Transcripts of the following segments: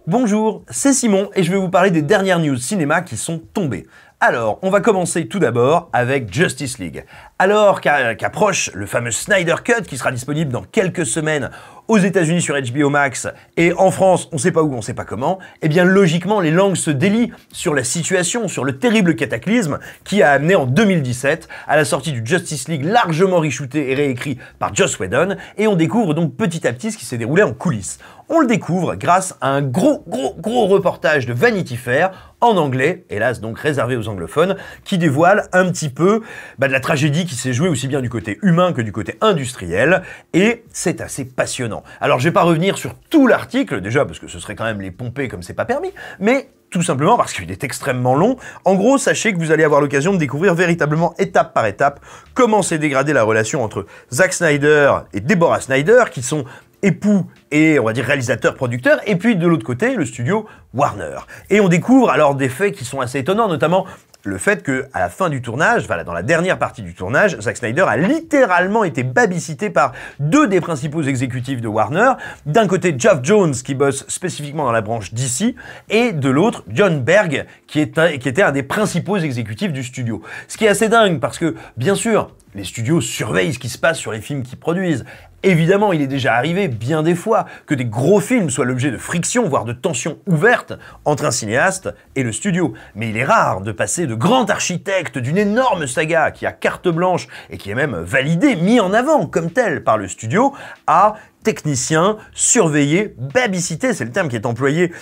Bonjour, c'est Simon et je vais vous parler des dernières news cinéma qui sont tombées. Alors, on va commencer tout d'abord avec Justice League. Alors qu'approche le fameux Snyder Cut qui sera disponible dans quelques semaines aux États-Unis sur HBO Max et en France, on sait pas où, on sait pas comment, eh bien logiquement les langues se délient sur la situation, sur le terrible cataclysme qui a amené en 2017 à la sortie du Justice League largement reshooté et réécrit par Joss Whedon, et on découvre donc petit à petit ce qui s'est déroulé en coulisses. On le découvre grâce à un gros reportage de Vanity Fair en anglais, hélas donc réservé aux anglophones, qui dévoile un petit peu de la tragédie qui s'est jouée aussi bien du côté humain que du côté industriel, et c'est assez passionnant. Alors je vais pas revenir sur tout l'article, déjà parce que ce serait quand même les pomper comme c'est pas permis, mais tout simplement parce qu'il est extrêmement long. En gros, sachez que vous allez avoir l'occasion de découvrir véritablement étape par étape comment s'est dégradée la relation entre Zack Snyder et Deborah Snyder, qui sont époux et, on va dire, réalisateurs-producteurs, et puis de l'autre côté, le studio Warner. Et on découvre alors des faits qui sont assez étonnants, notamment le fait que à la fin du tournage, voilà, dans la dernière partie du tournage, Zack Snyder a littéralement été babysité par deux des principaux exécutifs de Warner. D'un côté, Geoff Jones, qui bosse spécifiquement dans la branche DC, et de l'autre, Jon Berg, qui était un des principaux exécutifs du studio. Ce qui est assez dingue, parce que, bien sûr, les studios surveillent ce qui se passe sur les films qu'ils produisent. Évidemment, il est déjà arrivé bien des fois que des gros films soient l'objet de frictions, voire de tensions ouvertes entre un cinéaste et le studio. Mais il est rare de passer de grand architecte d'une énorme saga qui a carte blanche et qui est même validé, mis en avant comme tel par le studio, à technicien, surveillé, babysité, c'est le terme qui est employé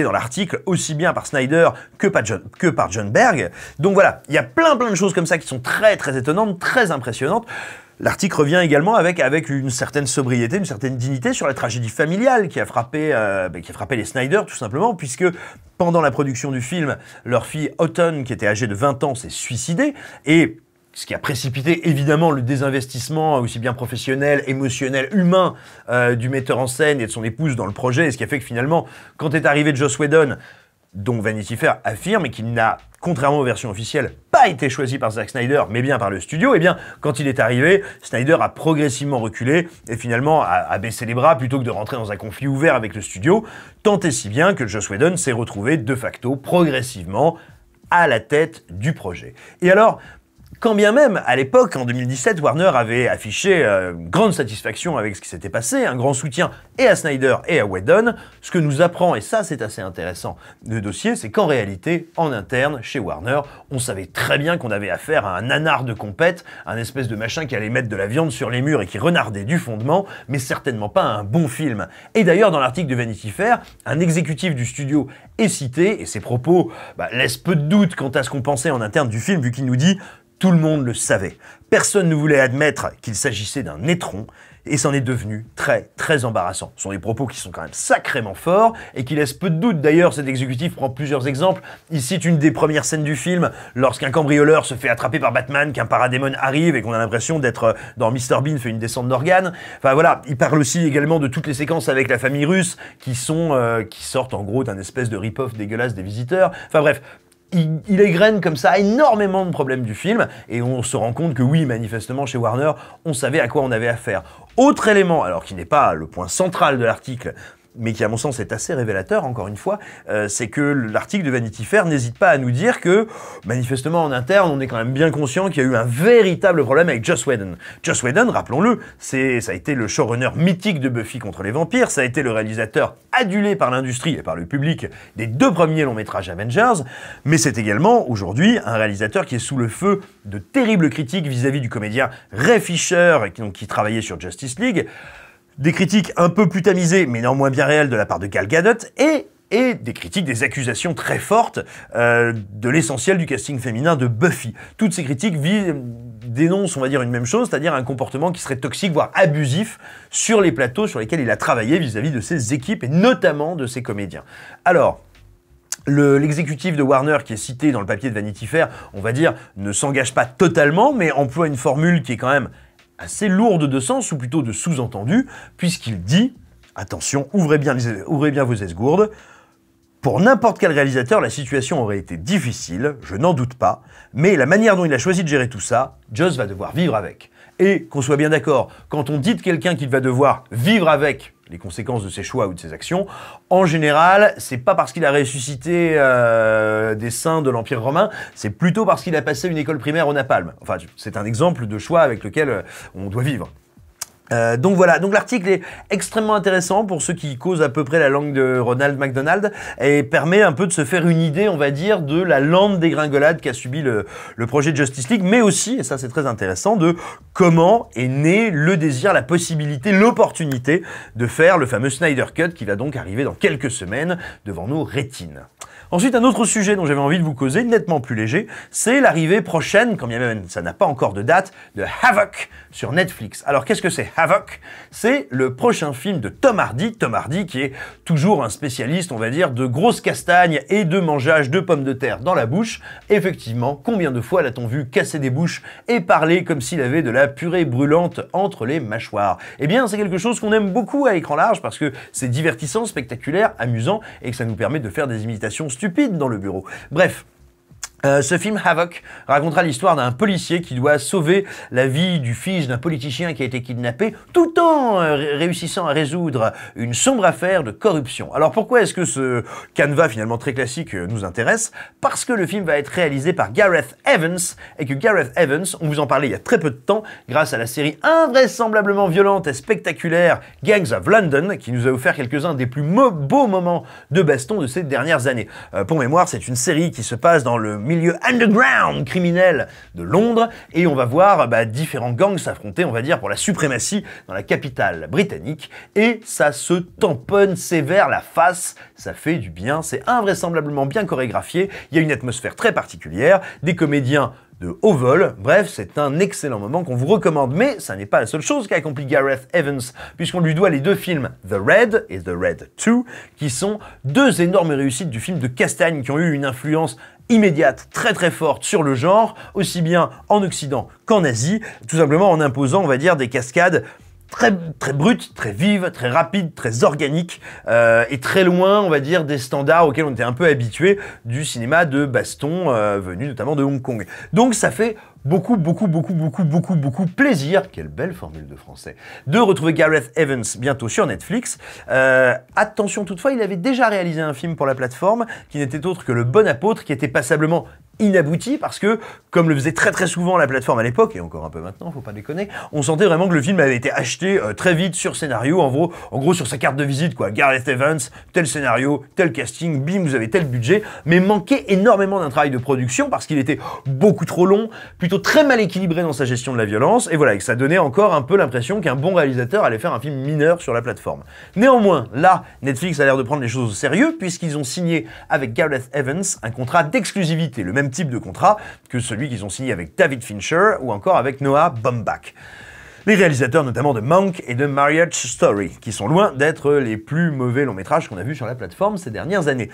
dans l'article, aussi bien par Snyder que par Jon Berg. Donc voilà, il y a plein de choses comme ça qui sont très étonnantes, très impressionnantes. L'article revient également avec une certaine sobriété, une certaine dignité sur la tragédie familiale qui a frappé les Snyder, tout simplement, puisque pendant la production du film, leur fille Autumn, qui était âgée de 20 ans, s'est suicidée, et ce qui a précipité évidemment le désinvestissement aussi bien professionnel, émotionnel, humain du metteur en scène et de son épouse dans le projet, et ce qui a fait que finalement, quand est arrivé Joss Whedon, dont Vanity Fair affirme qu'il n'a, contrairement aux versions officielles, pas été choisi par Zack Snyder, mais bien par le studio, et bien, quand il est arrivé, Snyder a progressivement reculé et finalement a baissé les bras plutôt que de rentrer dans un conflit ouvert avec le studio, tant et si bien que Joss Whedon s'est retrouvé de facto, progressivement, à la tête du projet. Et alors, quand bien même, à l'époque, en 2017, Warner avait affiché une grande satisfaction avec ce qui s'était passé, un grand soutien et à Snyder et à Whedon, ce que nous apprend, et ça c'est assez intéressant, le dossier, c'est qu'en réalité, en interne, chez Warner, on savait très bien qu'on avait affaire à un nanar de compète, un espèce de machin qui allait mettre de la viande sur les murs et qui renardait du fondement, mais certainement pas un bon film. Et d'ailleurs, dans l'article de Vanity Fair, un exécutif du studio est cité, et ses propos laissent peu de doute quant à ce qu'on pensait en interne du film, vu qu'il nous dit: tout le monde le savait. Personne ne voulait admettre qu'il s'agissait d'un étron, et c'en est devenu très embarrassant. Ce sont des propos qui sont quand même sacrément forts, et qui laissent peu de doute. D'ailleurs, cet exécutif prend plusieurs exemples. Il cite une des premières scènes du film, lorsqu'un cambrioleur se fait attraper par Batman, qu'un paradémon arrive, et qu'on a l'impression d'être dans Mr. Bean fait une descente d'organes. Enfin voilà, il parle aussi également de toutes les séquences avec la famille russe, qui sortent en gros d'un espèce de rip-off dégueulasse des Visiteurs. Enfin bref, il égrène comme ça énormément de problèmes du film, et on se rend compte que oui, manifestement, chez Warner, on savait à quoi on avait affaire. Autre élément, alors qui n'est pas le point central de l'article, mais qui à mon sens est assez révélateur, encore une fois, c'est que l'article de Vanity Fair n'hésite pas à nous dire que, manifestement en interne, on est quand même bien conscient qu'il y a eu un véritable problème avec Joss Whedon. Joss Whedon, rappelons-le, ça a été le showrunner mythique de Buffy contre les vampires, ça a été le réalisateur adulé par l'industrie et par le public des deux premiers longs métrages Avengers, mais c'est également, aujourd'hui, un réalisateur qui est sous le feu de terribles critiques vis-à-vis du comédien Ray Fisher, qui travaillait sur Justice League, des critiques un peu plus tamisées, mais néanmoins bien réelles de la part de Gal Gadot, et des critiques, des accusations très fortes de l'essentiel du casting féminin de Buffy. Toutes ces critiques dénoncent, on va dire, une même chose, c'est-à-dire un comportement qui serait toxique, voire abusif, sur les plateaux sur lesquels il a travaillé vis-à-vis de ses équipes, et notamment de ses comédiens. Alors, l'exécutif de Warner qui est cité dans le papier de Vanity Fair, on va dire, ne s'engage pas totalement, mais emploie une formule qui est quand même assez lourde de sens, ou plutôt de sous-entendu, puisqu'il dit, attention, ouvrez bien vos esgourdes, pour n'importe quel réalisateur, la situation aurait été difficile, je n'en doute pas, mais la manière dont il a choisi de gérer tout ça, Joss va devoir vivre avec. Et qu'on soit bien d'accord, quand on dit de quelqu'un qu'il va devoir vivre avec les conséquences de ses choix ou de ses actions. En général, c'est pas parce qu'il a ressuscité des saints de l'Empire romain, c'est plutôt parce qu'il a passé une école primaire au napalm. Enfin, c'est un exemple de choix avec lequel on doit vivre. Donc voilà, donc l'article est extrêmement intéressant pour ceux qui causent à peu près la langue de Ronald McDonald et permet un peu de se faire une idée, on va dire, de la lente dégringolade qu'a subi le projet de Justice League, mais aussi, et ça c'est très intéressant, de comment est né le désir, la possibilité, l'opportunité de faire le fameux Snyder Cut qui va donc arriver dans quelques semaines devant nos rétines. Ensuite, un autre sujet dont j'avais envie de vous causer, nettement plus léger, c'est l'arrivée prochaine, quand bien même ça n'a pas encore de date, de Havoc sur Netflix. Alors qu'est-ce que c'est Havoc? C'est le prochain film de Tom Hardy qui est toujours un spécialiste, on va dire, de grosses castagnes et de mangeage de pommes de terre dans la bouche. Effectivement, combien de fois l'a-t-on vu casser des bouches et parler comme s'il avait de la purée brûlante entre les mâchoires? Eh bien, c'est quelque chose qu'on aime beaucoup à écran large parce que c'est divertissant, spectaculaire, amusant et que ça nous permet de faire des imitations stupides dans le bureau. Bref. Ce film Havoc racontera l'histoire d'un policier qui doit sauver la vie du fils d'un politicien qui a été kidnappé tout en réussissant à résoudre une sombre affaire de corruption. Alors pourquoi est-ce que ce canevas finalement très classique nous intéresse? Parce que le film va être réalisé par Gareth Evans et que Gareth Evans, on vous en parlait il y a très peu de temps grâce à la série invraisemblablement violente et spectaculaire Gangs of London qui nous a offert quelques-uns des plus beaux moments de baston de ces dernières années. Pour mémoire, c'est une série qui se passe dans le milieu underground criminel de Londres et on va voir différents gangs s'affronter, on va dire, pour la suprématie dans la capitale britannique et ça se tamponne sévère la face, ça fait du bien, c'est invraisemblablement bien chorégraphié, il y a une atmosphère très particulière, des comédiens de haut vol. Bref, c'est un excellent moment qu'on vous recommande. Mais ça n'est pas la seule chose qu'a accompli Gareth Evans, puisqu'on lui doit les deux films The Raid et The Raid 2, qui sont deux énormes réussites du film de Castagne qui ont eu une influence immédiate, très très forte sur le genre, aussi bien en Occident qu'en Asie, tout simplement en imposant, on va dire, des cascades très brute, très vive, très rapide, très organique et très loin, on va dire, des standards auxquels on était un peu habitué du cinéma de baston venu notamment de Hong Kong. Donc ça fait beaucoup plaisir, quelle belle formule de français, de retrouver Gareth Evans bientôt sur Netflix. Attention toutefois, il avait déjà réalisé un film pour la plateforme qui n'était autre que Le Bon Apôtre, qui était passablement inabouti parce que, comme le faisait très souvent la plateforme à l'époque, et encore un peu maintenant, faut pas déconner, on sentait vraiment que le film avait été acheté très vite sur scénario, en gros sur sa carte de visite, quoi. Gareth Evans, tel scénario, tel casting, bim, vous avez tel budget, mais manquait énormément d'un travail de production parce qu'il était beaucoup trop long, plutôt très mal équilibré dans sa gestion de la violence, et voilà, et que ça donnait encore un peu l'impression qu'un bon réalisateur allait faire un film mineur sur la plateforme. Néanmoins, là, Netflix a l'air de prendre les choses au sérieux puisqu'ils ont signé avec Gareth Evans un contrat d'exclusivité, le même type de contrat que celui qu'ils ont signé avec David Fincher ou encore avec Noah Baumbach. Les réalisateurs notamment de Monk et de Marriage Story, qui sont loin d'être les plus mauvais longs métrages qu'on a vus sur la plateforme ces dernières années.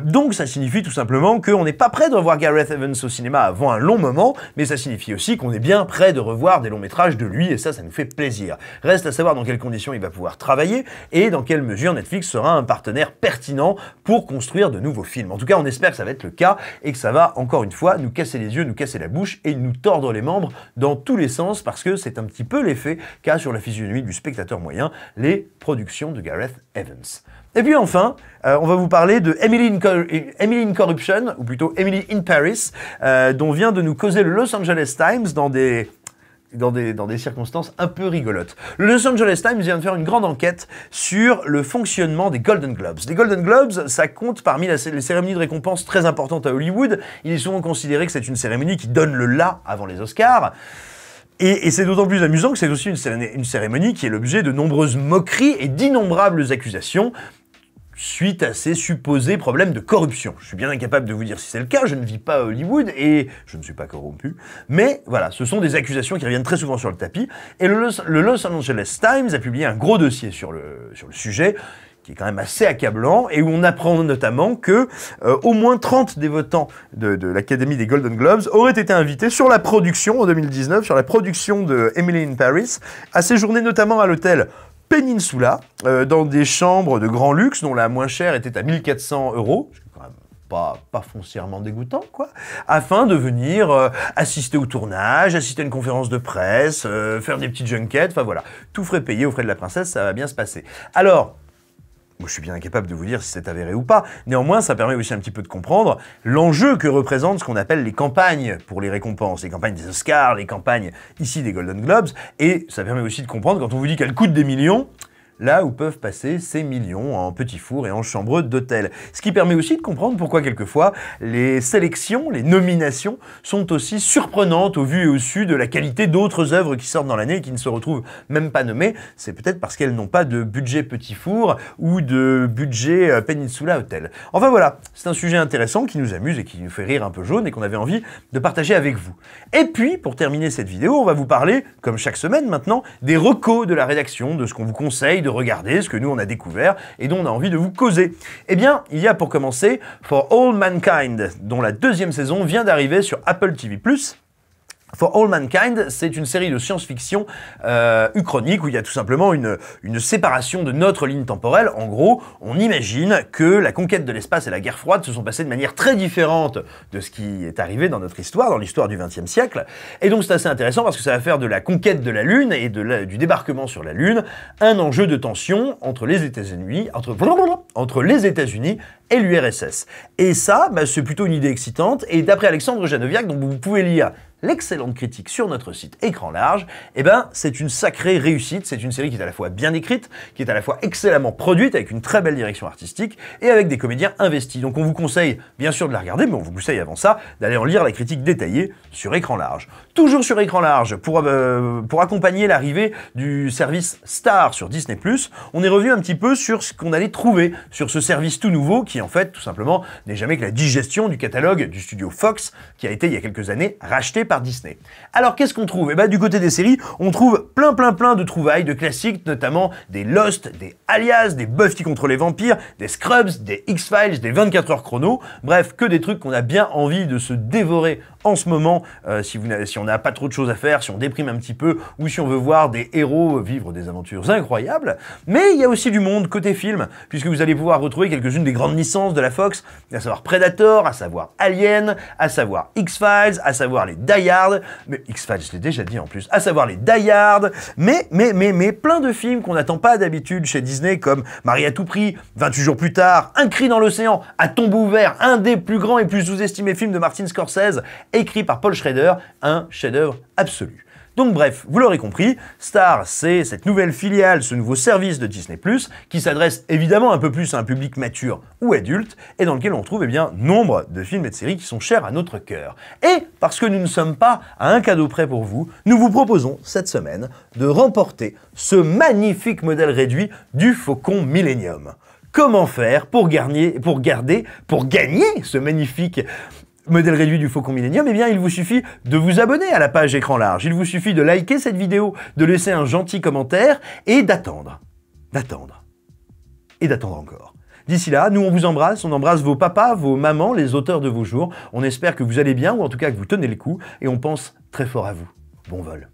Donc ça signifie tout simplement qu'on n'est pas prêt de revoir Gareth Evans au cinéma avant un long moment, mais ça signifie aussi qu'on est bien prêt de revoir des longs métrages de lui, et ça nous fait plaisir. Reste à savoir dans quelles conditions il va pouvoir travailler, et dans quelle mesure Netflix sera un partenaire pertinent pour construire de nouveaux films. En tout cas, on espère que ça va être le cas, et que ça va, encore une fois, nous casser les yeux, nous casser la bouche, et nous tordre les membres dans tous les sens, parce que c'est un petit peu l'effet qu'a sur la physionomie du spectateur moyen les productions de Gareth Evans. Et puis enfin, on va vous parler de Emily in Corruption, ou plutôt Emily in Paris, dont vient de nous causer le Los Angeles Times dans des circonstances un peu rigolotes. Le Los Angeles Times vient de faire une grande enquête sur le fonctionnement des Golden Globes. Les Golden Globes, ça compte parmi les cérémonies de récompense très importantes à Hollywood. Il est souvent considéré que c'est une cérémonie qui donne le là avant les Oscars. Et c'est d'autant plus amusant que c'est aussi une cérémonie qui est l'objet de nombreuses moqueries et d'innombrables accusations suite à ces supposés problèmes de corruption. Je suis bien incapable de vous dire si c'est le cas, je ne vis pas à Hollywood et je ne suis pas corrompu, mais voilà, ce sont des accusations qui reviennent très souvent sur le tapis, et le Los Angeles Times a publié un gros dossier sur le sujet, qui est quand même assez accablant, et où on apprend notamment que au moins 30 des votants de l'Académie des Golden Globes auraient été invités sur la production en 2019, sur la production de Emily in Paris, à séjourner notamment à l'hôtel Peninsula, dans des chambres de grand luxe, dont la moins chère était à 1 400 €, ce qui est quand même pas foncièrement dégoûtant, quoi, afin de venir assister au tournage, assister à une conférence de presse, faire des petites junkets, enfin voilà, tout frais payé aux frais de la princesse, ça va bien se passer. Alors, moi, je suis bien incapable de vous dire si c'est avéré ou pas. Néanmoins, ça permet aussi un petit peu de comprendre l'enjeu que représentent ce qu'on appelle les campagnes pour les récompenses, les campagnes des Oscars, les campagnes ici des Golden Globes, et ça permet aussi de comprendre quand on vous dit qu'elles coûtent des millions, là où peuvent passer ces millions en petits fours et en chambreux d'hôtel. Ce qui permet aussi de comprendre pourquoi quelquefois les sélections, les nominations sont aussi surprenantes au vu et au su de la qualité d'autres œuvres qui sortent dans l'année et qui ne se retrouvent même pas nommées. C'est peut-être parce qu'elles n'ont pas de budget petit four ou de budget Peninsula Hotel. Enfin voilà, c'est un sujet intéressant qui nous amuse et qui nous fait rire un peu jaune et qu'on avait envie de partager avec vous. Et puis, pour terminer cette vidéo, on va vous parler, comme chaque semaine maintenant, des recos de la rédaction, de ce qu'on vous conseille de regarder, ce que nous on a découvert et dont on a envie de vous causer. Eh bien, il y a pour commencer For All Mankind, dont la 2e saison vient d'arriver sur Apple TV+. For All Mankind, c'est une série de science-fiction uchronique où il y a tout simplement une séparation de notre ligne temporelle. En gros, on imagine que la conquête de l'espace et la guerre froide se sont passées de manière très différente de ce qui est arrivé dans notre histoire, dans l'histoire du XXe siècle. Et donc c'est assez intéressant parce que ça va faire de la conquête de la Lune et du débarquement sur la Lune un enjeu de tension entre les États-Unis, entre les États-Unis et l'URSS. Et ça, c'est plutôt une idée excitante. Et d'après Alexandre Janoviak, dont vous pouvez lire l'excellente critique sur notre site Écran Large, c'est une sacrée réussite. C'est une série qui est à la fois bien écrite, qui est à la fois excellemment produite, avec une très belle direction artistique, et avec des comédiens investis. Donc on vous conseille bien sûr de la regarder, mais on vous conseille avant ça d'aller en lire la critique détaillée sur Écran Large. Toujours sur Écran Large, pour accompagner l'arrivée du service Star sur Disney+, on est revenu un petit peu sur ce qu'on allait trouver sur ce service tout nouveau, qui en fait, tout simplement, n'est jamais que la digestion du catalogue du studio Fox, qui a été, il y a quelques années, racheté par Disney. Alors, qu'est-ce qu'on trouve? Du côté des séries, on trouve plein de trouvailles, de classiques, notamment des Lost, des Alias, des Buffy contre les vampires, des Scrubs, des X-Files, des 24 heures chrono, bref, que des trucs qu'on a bien envie de se dévorer en ce moment, si on n'a pas trop de choses à faire, si on déprime un petit peu, ou si on veut voir des héros vivre des aventures incroyables. Mais il y a aussi du monde côté film, puisque vous allez pouvoir retrouver quelques-unes des grandes licences de la Fox, à savoir Predator, à savoir Alien, à savoir X-Files, à savoir les Die Hard, mais X-Files je l'ai déjà dit en plus, à savoir les Die Hard, mais plein de films qu'on n'attend pas d'habitude chez Disney, comme Marie à tout prix, 28 jours plus tard, Un cri dans l'océan, À tombeau ouvert, un des plus grands et plus sous-estimés films de Martin Scorsese, écrit par Paul Schrader, un chef-d'œuvre absolu. Donc bref, vous l'aurez compris, Star, c'est cette nouvelle filiale, ce nouveau service de Disney+, qui s'adresse évidemment un peu plus à un public mature ou adulte, et dans lequel on trouve nombre de films et de séries qui sont chers à notre cœur. Et parce que nous ne sommes pas à un cadeau près pour vous, nous vous proposons cette semaine de remporter ce magnifique modèle réduit du Faucon Millenium. Comment faire pour gagner ce magnifique modèle réduit du Faucon Millenium? Eh bien, il vous suffit de vous abonner à la page Écran Large. Il vous suffit de liker cette vidéo, de laisser un gentil commentaire et d'attendre. Et d'attendre encore. D'ici là, nous on vous embrasse, on embrasse vos papas, vos mamans, les auteurs de vos jours. On espère que vous allez bien, ou en tout cas que vous tenez le coup, et on pense très fort à vous. Bon vol.